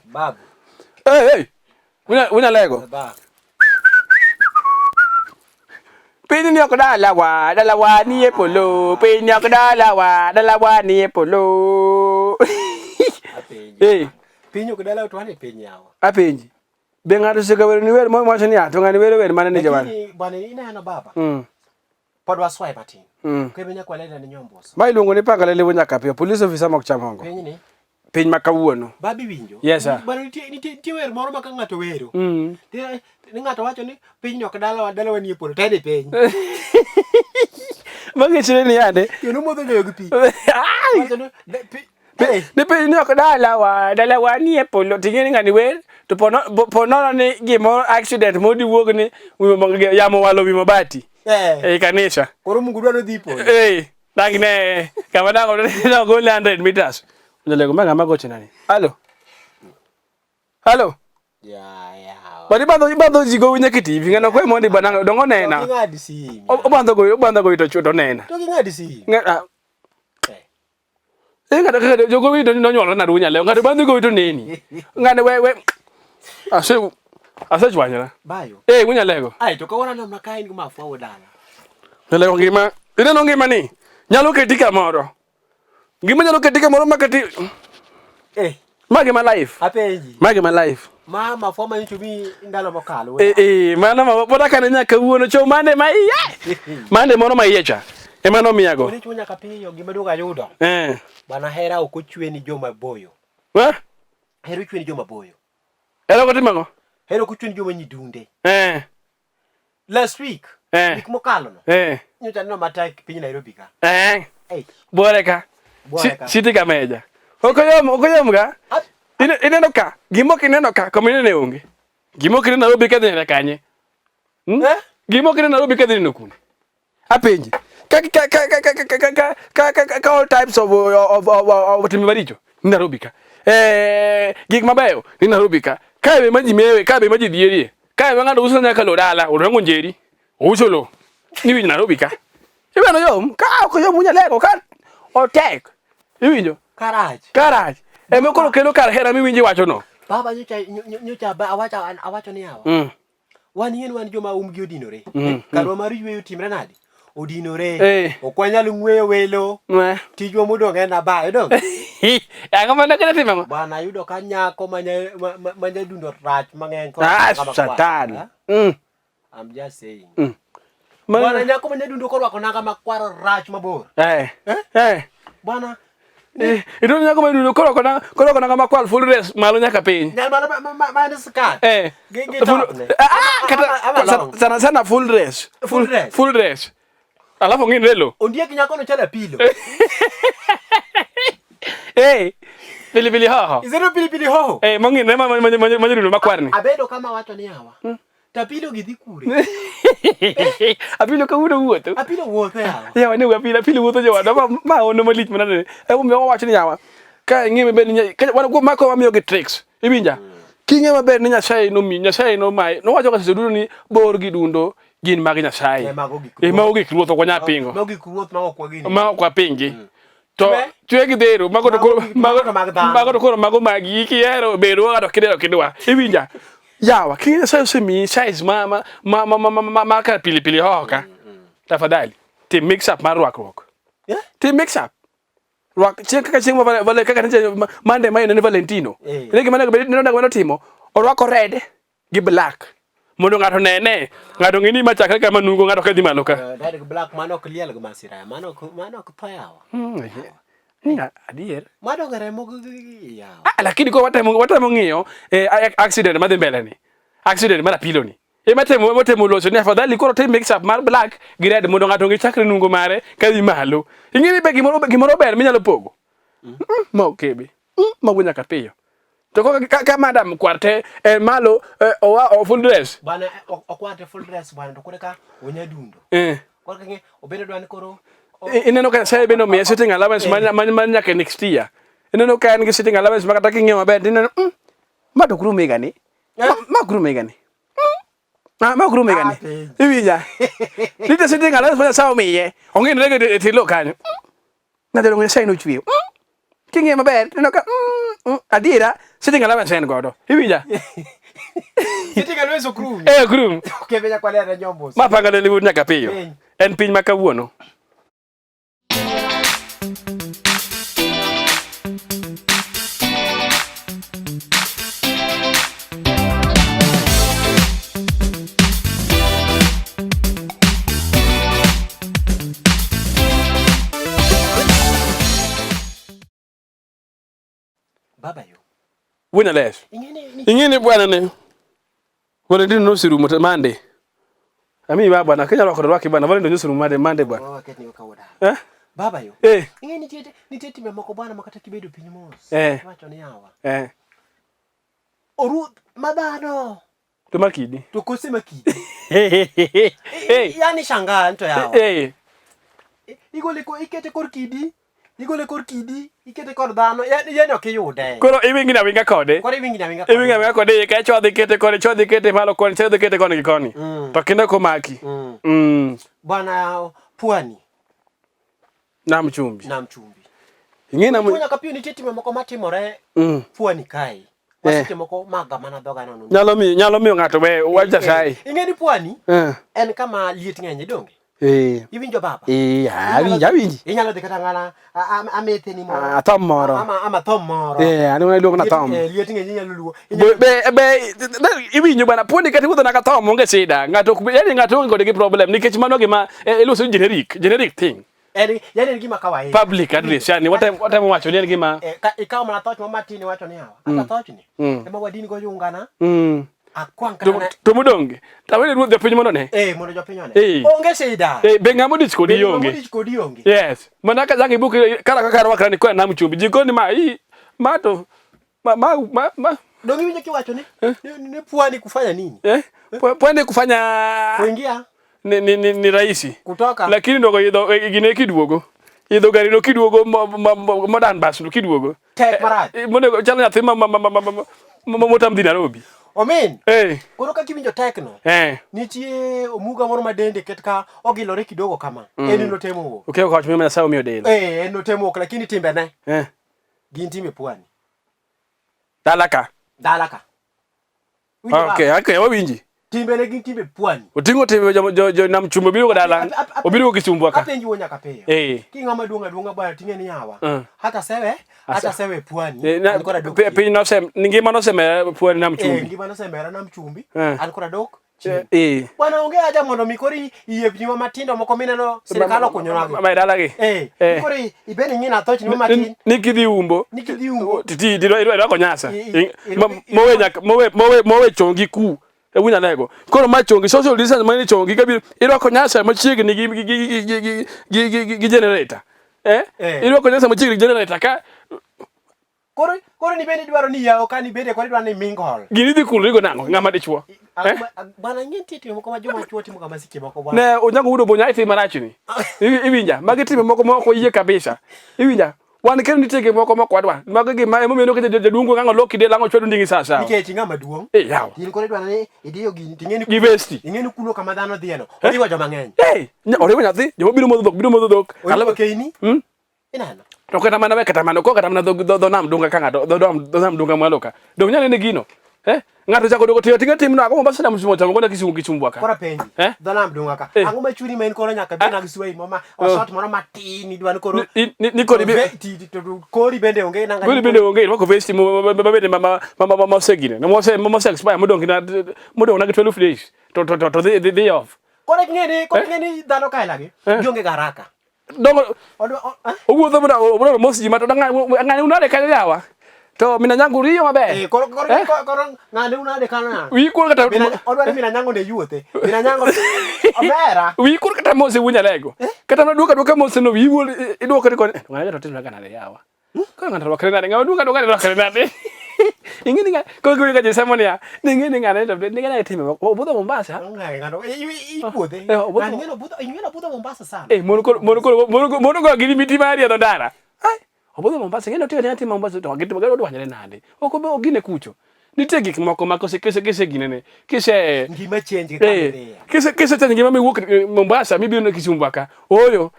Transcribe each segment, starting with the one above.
Babu. Hey. Una lego. Babu. Pini ni okudala wa ni epolo. Pini okudala wa ni epolo. Apenji. Hey. Pini okudala utwane penyi yawa. Apenji. Bengato sikawe ni wewe mwa chani ato ngani wewe mana ni jawani. Lakini bwana ina yana baba. Podwa swipe ati. Kwebenya kwa leda ni nyomboso. Mailungu ni panga lele wonya kapio. Police officer makuchamongo. Penyi ni. Penyi makawuono. Babi winjo. Yes sir. Bwana ni wer moro maka ngato wero. Ni ngato wacho ni penyi ni okudala wa dala wa ni epolo. Tade penyi. Magi chile ni yande. Yono modho nyoyo gi pi. Ne pe ni okudala wa ni epolo tingeni ngani wer to pono ni gimo accident modi wuog ni yamo walo wi mabati kanisa koro Mungu dwaro dhi polo dangne kama dango no go 100 meters ndalego manga magoche nani Hello ya bari bado jigo winya kitivi ngano kwe mondi bananga dongo nena ngadi si obando go ito chuto nena to ngadi si ngada jogo wito ni nonyolo na dunya leo ngada bando go ito neni ngane we ase chwanyana bayo winya lego ai to kawona na makai nguma fwa dala lego ngima ine no ngima ni nyalo ketika moro ngima nyalo ketika moro makati magi my life apenji magi my life mama fwa man chumi ndalo mokalo mana ma boda kana nyaka wuono cho mande mai mande moro maiecha emano miago ni chunya kapiyo gima duga yudo bana hera okochwe ni joma boyo hero chwe ni joma boyo hero kotimango hero kuchwe ni joma nyidunde last week week mokalo no nyocha no matak piny Nairobi ka boreka siti kameja okoyom ga ineno ka gimo kineno ka komine ne onge gimo kineno Nairobi ka dine kanye gimo kineno Nairobi ka dine kune apenji ka all types of timibaricho ni Nairobi ka gik mabeyo ni Nairobi ka kabe maji mewe kabe maji dierie kabe ngado uso nyaka lo dala urango njeri usolo ni wi Nairobi ka ibano yom ka ko yom munya lego kan o tek iwinjo garage emekolo kelo kar hera mi winji wacho no baba nyocha ba awacho ni yawa wan joma umgi odinore karwa mar yweyo timre nadi odinore okwanyal ngweyo welo tijwa modonge na ba dong kama na kana timango bana yudo ka nyako manya dundo rach mangen ko satan I'm just saying bana nyako manya dundo ko rwako nanga makwaro rach mabor bana ito nyako manya dundo ko rwako nanga makwaro full dress malo nyaka piny nyal mana skirt kata sana full dress alafu ngine lelo ondiek nyako no chala pilo pilipili hoho izero pilipili hoho mangine manyiruno makwarni abedo kama wacho ni hawa tapilo gidhi kure apilo ka wudo wuotho apilo wuotho yawa yawa ne apilo wuotho jawada ma ono malich manane me wacho ni yawa ka ngime ben wana go mako wamiyo gi tricks ibinja kinge maber ni Nyasaye no mai no wacho ka sedudo ni bor gi dundo gin mag Nyasaye mago gik ruoth ko nya pingo mago gik ruoth ma okwa gini ma okwa pingi to chwe gi dero mago koro mago magi kiero bedo ga to kidwa ibinja yawa kinge sasa mi size mama ka pilipili hoka tafadhali ti mix up marwak ti mix up rwak cheka chimo vale kaka nje mande mai ne Valentino ne gimana ga bedino na timo orwako red gi black mondo ngato nene ngato ngini machakre kama nungo ngato kadhi malo ka red black mano kliel ga masira mano ko payawa adier mano gare mo yawa lakini ko watamo ngiyo accident madhi mbele ni accident mara pilo ni matemo loso ni afadhali koro te mix up mar black gi red mondo ngato ngi chakre nungo mare kadhi malo ingini be gimoro ber minyalo pogo ma okebe ma gunya kapiyo to ka madam kwarte malo o full dress bana okwarte full dress bana to kureka onya dundo korka nge obedo dwan koro ineno ka sai beno mi setting allowance manya ke next year ineno ka en gi sitting allowance makata king'eyo maber ineno ma to kuru megani ma kuru megani ma kuru megani iwinja nite sitting allowance ma sawo miye ong'e ne tilo kanyo na dero ngi no chwiyo king'eyo maber ineno ka adira sitting allowance en godo iwinja sitting allowance okrum okrum kebenya kwale ana nyombo ma panga ne liwud nyaka piyo en piny makawuono baba yo wina les ingene bwana ne wala ndino no siru mota mande ami bwana kenya lako lwaki bwana wala ndino siru mande bwana wakati ni kawoda baba yo ingene nitete memoko bwana makata kibedo pinyimos wacho ni hawa oru madano to makidi to kose makidi yani shanga nto yawa igole ko ikete korkidi igole korkidi ikete kor dhano yani okiyude koro iwingi na winga kode koro iwingi na winga kode ka chodhi kete kode chodhi kete malo koni chodhi kete koni gi koni to kinde ko maki bwana pwani nam chumbi ingena mu nyaka pio ni teti memoko matimore pwani kai wasite moko maga mana doga nono nyalo mi ngato we waja sai ingeni pwani en kama liet ng'eny donge iwinjo baba awinji inyalo dhi kata ngana amete ni moro atom moro ama tom moro ani wona luongo na tom liet ng'eny inyalo luo be iwinjo bana poni kati wuotho na ka tom onge sida ngato yani ngato ngode gi problem nikech mano gima iloso generic thing yani gima kawaida public address yani what time wacho ni gima ikaw mana toch matini wacho ni hawa ata toch ni ema wadini go yungana akwang kana to mudonge tawele ruodh piny mondo ne mondo jopiny one onge sida be ngamo dich kodi onge yes mana ka zangi buki kala kaka rwakra ni kwa nam chumbi jikoni ma to ma dongi winjo kiwacho ni pwani kufanya nini pwani kufanya kuingia ni rahisi kutoka lakini ndogo gine kiduogo idho gari no kiduogo modern bus no kiduogo tek marach monego chala nyathi motam dhi Nairobi omen koro ka kiwinjo tekno nitie omuga moro madende ketka ogilore kidogo kama en no temo okay coach mimi nasao mio del en no temo lakini timbe ne gin time pwani dalaka okay wawinji timbe ne gin timbe pwani otingo timbe jo nam chumbo biro dala obiro kisumbwa ka apenji wonya kapeyo kinga madunga bwana tinge ni hawa hata sewe pwani alikora dok pe no sem ngima no sem pwani nam chumbi ngima no sem era nam chumbi alikora dok bwana onge aja mondo mikori yepni matindo moko mineno sirikal okunyonago ma dala gi mikori ibeni ngina toch ni matin nikidhi umbo titi diro ko nyasa mowe chongi ku ewunya nego koro ma chongi social distance mani chongi kabiro irwako nyasa machiegni gi generator irwako nyasa machiegni gi generator ka koro ni bende dwaro ni yawo ka ni bende koro dwaro ni mingol gini dhi kulrigo nango ngama dichwo bana ngenti timo kama joma chwo timo kama sike moko bwana ne onyango udo bonya iti marachni iwinja magi timo moko yie kabisa iwinja wan kendo nitege moko wadwa magi gima emo meno ke jadungo ngango loki de lango chwedo ndingi sasa nikech ngama duong yawa tin kore dwana ni idiyo gini tingeni university ingeni kulo kama dhano dhieno oriwa joma ngeny oriwa nyathi joma biro modho dhok alaba keini inano to kata mana ko kata mana do nam dunga kanga do nam dunga mwaloka do nyane ne gino ngato chako dogo tinga timno ako mbasa na msumo tango na kisumbwa ka kora penji do nam dunga ka ango machuri men koro nyaka bina giswei mama osot moro matini dwan koro ni kori be kori bende onge nanga kori bende onge wako vesti babede mama segine na mama sex pa modongi na 12 days to the day off kore ngeni dano kai lagi jonge garaka dongo owuotho bro mosji mato ngani unade kanyo yawa to mina nyangu riyo mabe koro ngani unade kanyo wi kur kata odwani mina nyangu ne yuothe mina nyangu omera wi kur kata mose wunya lego kata na duka mose no wi wol iduoka ko ngani to tino kana yawa ko ngani to kare ngani duka to kare nade ingini nga ko ga je samonia ngini ngani to ngani time obudo Mombasa ngani ngano ipuothe ngani ngeno budo Mombasa sana mono ko gini miti mari adondara Obodho Mombasa ngeno tiyo ne timo Mombasa to gitu magalo dwanyre nade. Okobe ogine kucho. Nitie gik moko ma kise ginene. Kise ngima change ka. Kise tani ngima miwuok Mombasa mibiro ne Kisumu ka. Oyo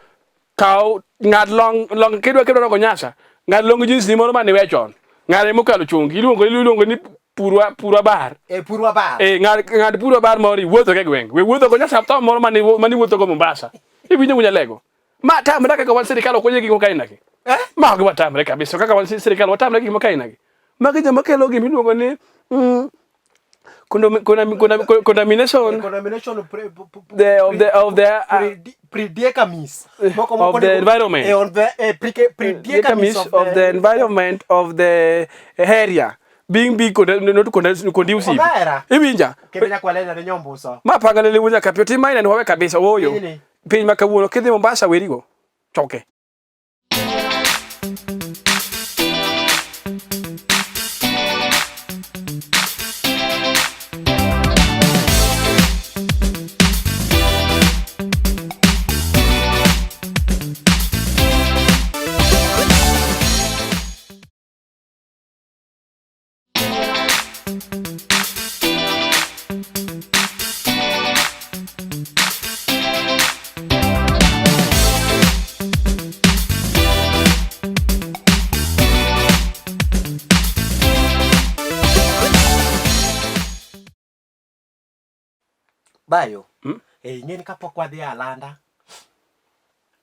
kaw ngad long kedwa go Nyasa. Ngad long jinsi ni moro mane wechon. Ngade mokalo chungi iluongo ni purwa bar. Purwa bar. Ngad purwa bar mori wuotho ke gweng. We wuotho go Nyasa to moro mane wuotho go Mombasa. Ibinyo munyalego. Ma tamre kaka wan sirikal okonye gik mokaina gi. Ma go tamre kabisa kaka wan sirikal watamre gik mokaina gi. Ma gi joma kelo gimi luongo ni condemnation of the environment of the environment of the area being big not conducive. Ibinja kenya kwalena ne nyombuso ma pangale wunya kapiti maina ni wawe kabisa woyo piny makawuono kidhi Mombasa werigo choke. Bayo ngeni kapok wadhi Alanda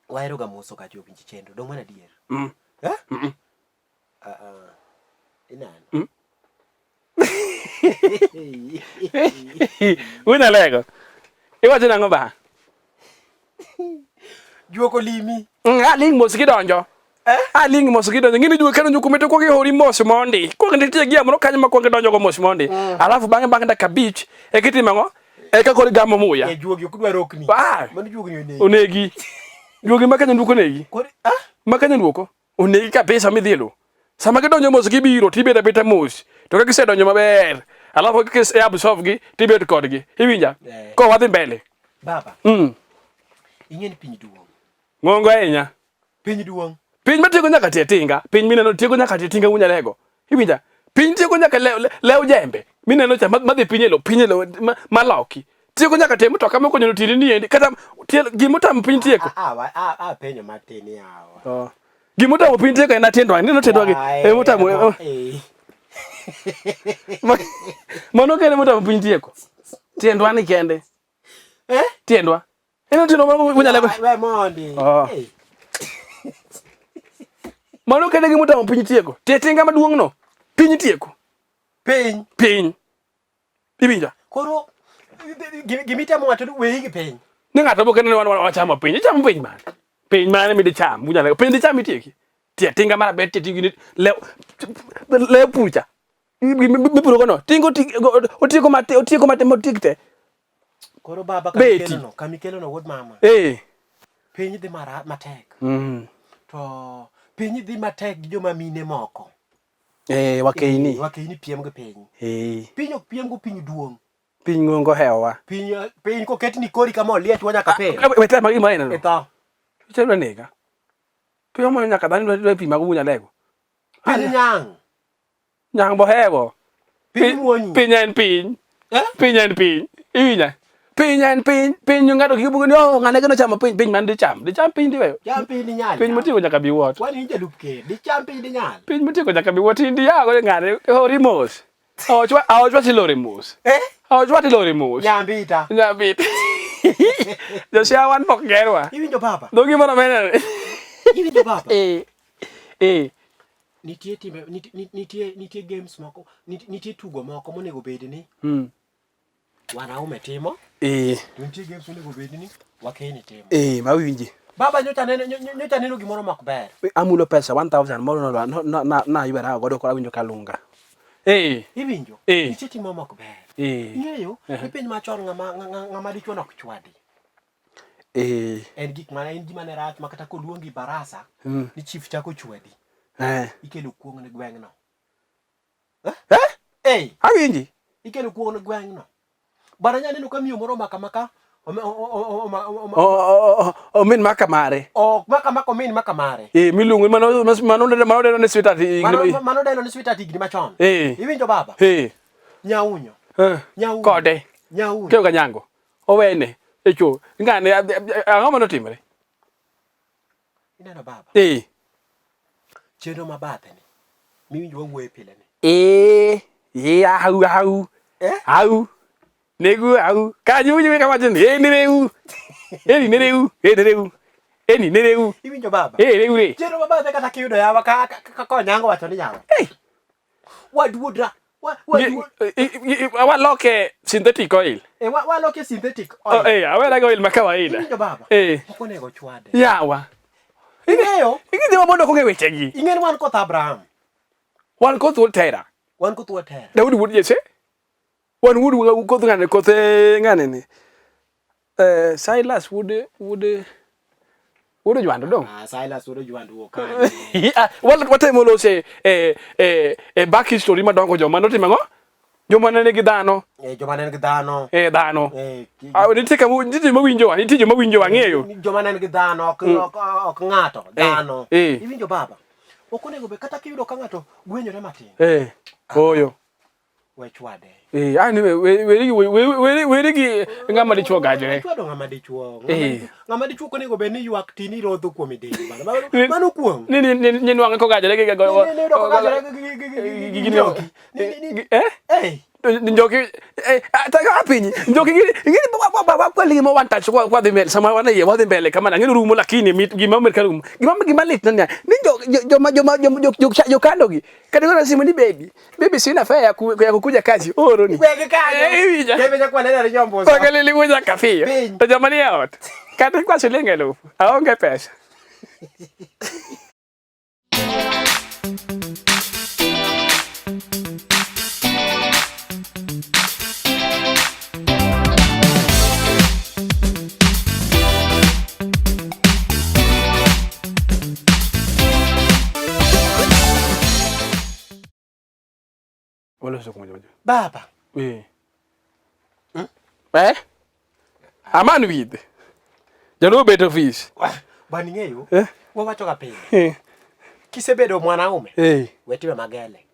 waero ga moso ka jo pinji chendo do mana dier inan Una lego iwacho nango ba juoko limi ling mos gidonjo ling mos gidonjo ngini juo kano nyukumeto ko hori mos mondi ko ngitie gia moro kanyo ma ko ngidonjo go mos mondi alafu bang da kabich e kiti mango e ka kori gamo muya juogi kudwa rokni mani juogi onegi juogi makanya nduko negi makanya nduko onegi kabisa midhielo sama gidonjo mos gibiro tibeta beta mos to ka gisedonjo maber alafu kise absorb gi tibet kodgi iwinja ko wadhi mbele baba ingeni piny duong ngongo ahinya piny duong piny matieko nyaka tinga piny mineno tieko nyaka tinga unyalego iwinja piny tieko nyaka lew jembe mineno cha madhi pinyelo maloki tieko nyaka te mtoka moko nyono tiri ni endi kata gimotam piny tieko penyo matini yawa gimotam piny tieko en atendwa neno tendwa gi emotam mano kene motam piny tieko tendwa ni kende tendwa eno tino unyalego we mondi mano kende gimotam piny tieko tinga maduong no piny tieko piny ibinja koro gimitemo wato we gi piny ni ngato bo kene wachamo piny chamo piny mane mi dicham unyalego piny dicham itieki tinga mara bet tingi le pucha bibiro gono tingo otieko mate motikte koro baba kamikelo no wod mama piny dhi matek to piny dhi matek gi joma mine moko wakeini piem go piny piny ok piem go piny duong piny ngongo hewa piny ko ketni kori kama oliet wanya ka pe weta magi maina no eta chelo nega pio mo nyaka dani do pi magu nyalego piny nyang bo hewo piny muonyi piny en piny iwinya piny ngado kibugo ni ngane gano chamo piny man dicham piny diweyo jam piny di nyal piny motieko nyaka bi wot wani jalup ke dicham piny di nyal piny motieko nyaka bi wot indi yago ngane hori mos awachwa tilore mos awachwa tilore mos nyambita Josia wan pok gerwa iwinjo baba dogi moro menene iwinjo baba nitie games moko nitie tugo moko monego bed ni wanaume timo nitie games monego bed ni wakeni timo mawinji baba nyocha neno gimoro mak ber amulo pesa 1000 moro na yubera godo ko awinjo kalunga iwinjo nitie timo mak ber ng'eyo piny machon ng'ama dichuo nok chwadi en gik mana en gima ne rach makata koluongi barasa ni chief chako chwadi ikelo kuong ne gweng' no awinji ikelo kuong ne gweng' no bana nyaneno ka miyo moro maka O min makamare. O makamako min makamare. Milungu mano deno ne sweetheart. Mano deno ne sweetheart igni machon. Iwinjo baba? Nyaunyo. Nyaunyo. Kode. Nyaunyo. Keo kanyango. Owene. Echo. Ngane ang'o mano timre? Ineno baba? Chenro mabathe ni. Miwinjo wawuoye pile ni. Au. Negu au. Kanyo ywe kamatin. Nereu. Nereu. Iwinjo baba? Nereu. Chenro mabathe kata kiyudo yawa ka nyango wacho ni yawa. Waduodra. Waloke synthetic oil. Waloke synthetic oil. Awera oil makawaida. Iwinjo baba? Okonego chwade. Yawa. Ing'eyo? Ing'eyo mondo konge wechegi. Ing'eyo wan koth Abraham. Wan koth wuod Tera. Wan koth wuod Tera. Daudi wuod Jesse. Wan wuod koth ng'ane ni. Silas wuod Jwando dong. Silas wuod Jwando woka. Watemo lose back history madongo joma notimo ang'o? Joma ne nigi dhano. Joma ne nigi dhano. Dhano. Nitie mawinjo ang'eyo. Joma ne nigi dhano ok ng'ato, dhano. Iwinjo baba? Ok onego be kata kiyudo ka ng'ato gwenyore matin. Oyo. We chwade. Ani weri gi ng'ama dichuo gajore. Chwado ng'ama dichuo. Ng'ama dichuo onego be ni ywak tini rodho kuom deni bana. Mano kuom. Ni nwang'e ko gajore Njoki taka apinyi njoki ngiri mo one touch kwa the mel sama wana ye wa the mbele kama ngiri rumo lakini gima mer karum gima lit nanya ni jo kando gi kadi ngora simu ni baby sina fare ya kukuja kazi oro ni wege kaje kebe kwa nenda nyombo kwa kale likuja kafio to jamani out kadi kwa shilingi elfu aonge pesa. Baba. Aman with. Jano better office. Bani ng'eyo. Wawacho ka piny. Kisebedo mwanaume. Wetiwe magele.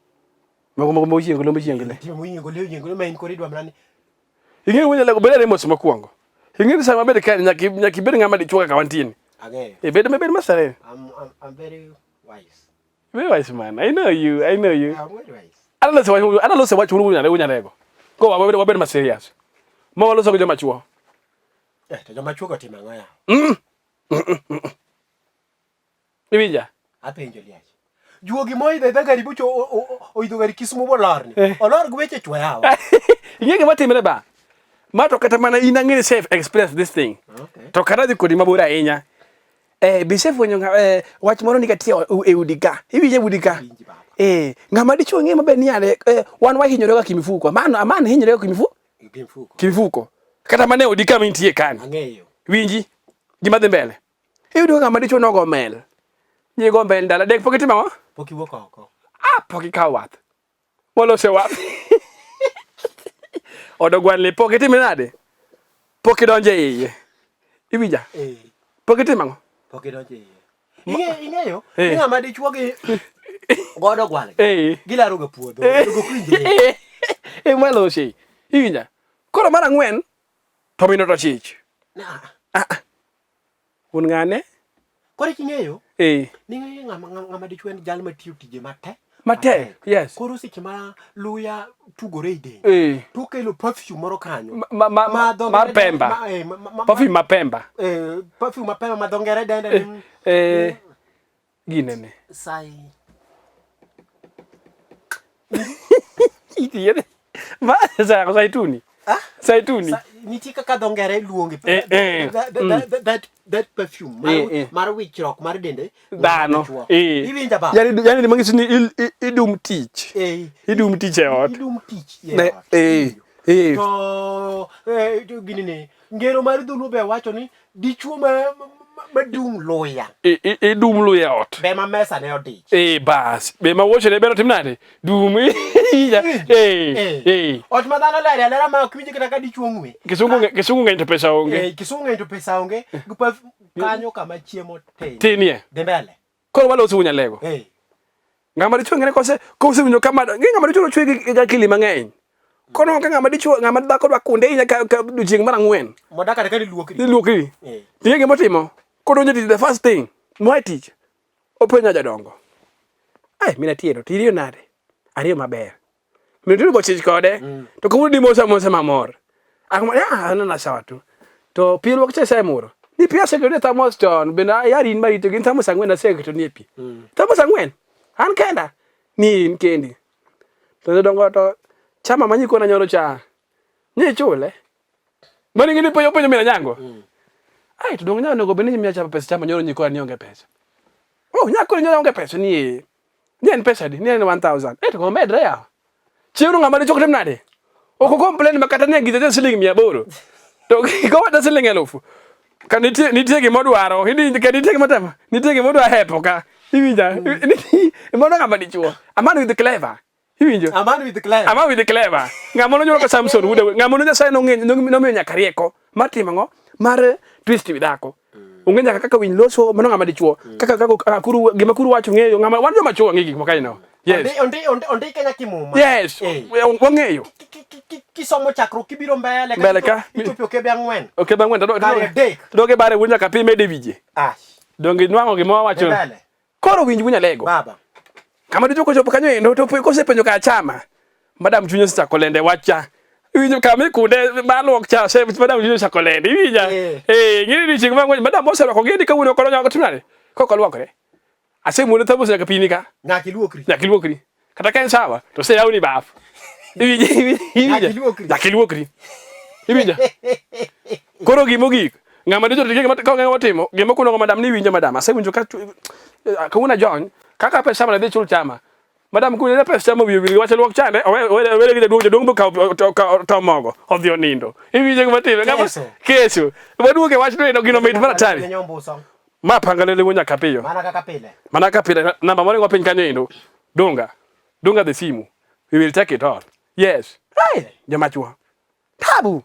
Mago chiengolo. Tiwe moyiengolo main koridwa mrani. Ing'eyo wanya lego bedere mos mokwongo. Ing'eyo sama bede kan nyaki bed ng'ama dichuo ka wantini. Ang'eyo. Bed masare. I'm very wise. Very wise man. I know you. I'm very wise. I don't know what you lego. Go wabed ma serious. Mo lo so go joma chuo. To joma chuo ko timo ang'o ya? Ibija. Apenjo liach. Juogi moidho gari bucho oidho gari Kisumu bolorni. Olor gweche chwa yawa. Ing'e gima timre ba. Mato kata mana in ang'e safe experience this thing. Okay. To kata dhi kodi mabor ahinya. Be safe wenyo wach moro ni katie e udika. Ibije udika. Ng'ama dichuo ng'e maber ni yale wan wahinyore ka kimifuko. Amana hinyore ka kimifuko. Kata mane odika mintie kan. Ang'eyo. Winji. Gima dhi mbele. Iyudo ng'ama dichuo nogo mel. Nyigo mbele dala dek pokiti mang'o? Poki wuok oko. Poki ka wath. Walo se wath. Odogwan le pokiti minade. Poki donje iye. Ibija. Pokiti mang'o? Poki donje iye. Ing'eyo? Ng'ama dichuo gi godo gwale. Gilaro ga puodho. Go kwinje. Malo shi. Ibija. Koro mara ng'wen to minoto chich. Un ng'ane? Koro king'eyo? Ni ng'ama dichuo en jal matiyo tije mate. Mate, yes. Koro seche ma luya tugore i dende. To kelo perfume moro kanyo. Mar Pemba. Perfume ma Pemba. Perfume ma Pemba madongere dende. Ginene. Sai. Itiere. Ma sa zaituni. Zaituni. Nitie kaka dongere luonge. That perfume mar wichrock mar dende dhano. Iwinja ba. Yani ni mangisi ni idum tich. Idum tich e ot. Idum tich. To ginene ngero mar dhulu be wacho ni dichuo madung loya dum loya ot be ma mesa ne odich bas be ma woche ne bero timnade dum ot madano lera ma kwinje kaka dichuongwe kisungu ngento pesa onge kisungu ngento pesa onge gupa kanyo kama chiemo tinie dembele koro walo sunya lego ngama dichuo ngene kose winyo kama ngama dichuo chwe ga kili mangeny kono ngama dichuo ngama dhako dwa kunde inya ka duching mara ngwen modaka ka luokri tienge motimo kono nyeti the first thing my teach openya jadongo mina tiero tirio nade ariyo maber mina tiero bochich kode to kumu di mosa mamor akuma na sawa tu to piro kche sai muro ni pia sekretari tamos ton bena yari mari to ginta mosa ngwen na sekretari ni pi tamos ngwen an kenda ni kendi to dongo to chama manyi kona nyoro cha ni chule mani ngini poyo mina nyango to dongo nyano go beni mi acha pesa chama nyoro nyiko nionge pesa nyako nyonge pesa ni en pesa di ni en 1000 to go medre ya chiuru ngama de chokotem nade oko complain makata ne gite siling 100 to ko wada siling 1000 kan ni tege modwaro hindi kan ni tege matama ni tege modwa hepo ka hiwinja ni mono ngama dichuo amanu with the clever hiwinjo amanu with the clever ngama no nyoro ka Samson wude ngama no nyasaye no ngeny no miyo nyaka rieko matimo ngo mar twist widako ungenya kaka win loso mono ngama dichuo kaka kuru gima kuru wacho ngeyo ngama wanjo machuo ngigi mokaino yes ondi kenya kimuma yes wangeyo kisomo chakro kibiro mbele ka itupio kebe angwen doge bare wunya ka pime devije donge nwango gima wacho koro winj wunya lego baba kama dichuo ko kanyo endo to ko sepenyo ka chama madam chunyo sa kolende wacha winjo kama kude balok cha se madam chunyo sa kolende wija ngiri ni chingwa ngwa madam mosero ko gedi ka wuno ko nyago tunare ko ko lwakore ase muno tabo se ka pinika nyakilwokri kata kan sawa to se yauni baf nyakilwokri ibija koro gimogi ngama dijo tige ko ngama timo gimo kuno madam ni winjo madam ase winjo ka una John kaka pesa mana de chul chama madam kuno pesa chama wiwi wacha lwok chande wele gide dong ka to mogo odhio nindo ibija ngama timo ngama keso waduoke wacha no gino mit para tari ma pangalele wonya kapiyo mana kapile namba mori ngo pin kanyo endo donga the simu we will take it all yes jama chua tabu